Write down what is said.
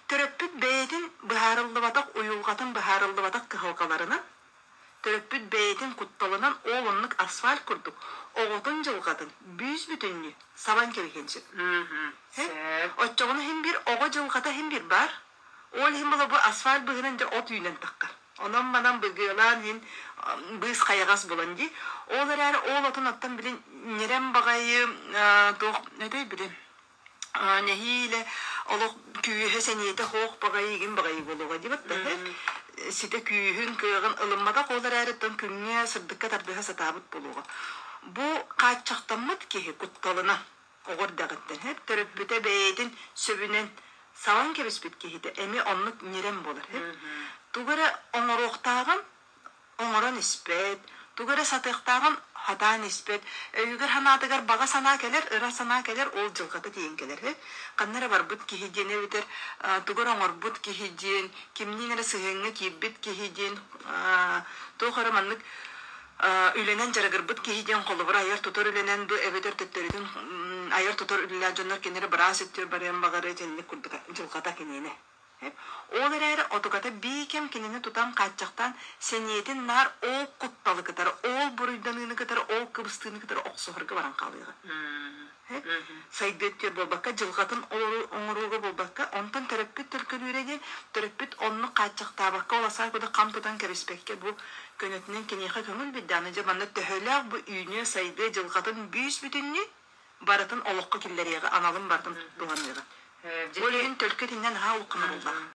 Töröppüt beytin bıharıllı batak uyulgatın bıharıllı batak kıhalkalarına töröppüt beytin kuttalının oğlunluk asfalt kurduk. Oğutun jılgatın büyüz bütünlü saban kebekençi. Otçoğunu hem bir oğa jılgata hem bir bar. Ol hem bu asfalt bıhınınca ot yülen takkar. Ondan banan bıgılan hin bız kayagas bulan di. Olar er oğlatın attan bilin nerem bagayı ne dey bilin. Nehiyle oluk küyühe seniyete hoğuk bagayı gin bagayı buluğa di batta. Site küyühün kıyığın ılınmada qolar әріттен күнге сырдыққа тардыға сатабыт болуға. Бұ қачақтанмыд кеге құтталына оғыр дағыттен. Хеп түріпбіте бейдін сөбінен саван кебіспет кегеді. Әме онлық нерем болыр. Тугары оңыроқтағын оңырын іспет. Тугары сатықтағын хатан іспет. Өйгір ханадығар баға сана келер, ыра сана келер, ол жылғаты дейін келер. Қаннары бар бұд кехеден өйтер, тугар оңыр бұд кехеден, кемнен әрі сығыңы кейбіт кехеден, тоқары манлық үйленен жарығыр бұд кехеден қолы бір айыр тұтыр үйленен бұ әбетер төттердің айыр тұтыр үйлен жонлар кенері біраз өттер барен бағары жәнлік жылғата кенені. Олар әрі отығата бейкем кенені тұтан қатчақтан сенетін нар ол құтталы кітары, ол бұрыйданыны кітары, ол кыбыстыны кітары оқсығырғы баран қалыға. Сайды өттер болбаққа, жылғатын оңыруғы болбаққа, онтан түріппіт түркін үйреден, түріппіт онны қатчақтабаққа оласай көді қам тұтан кәріспекке бұл көнетінен кенеға көңіл бедданы жабанды төхіліғ бұл үйіне сайды жылғатын бүйіс бүтінні баратын олыққы келлерегі, аналым бардың туғанлығы. Олейін төлкі тінен ға ұқымыр олға.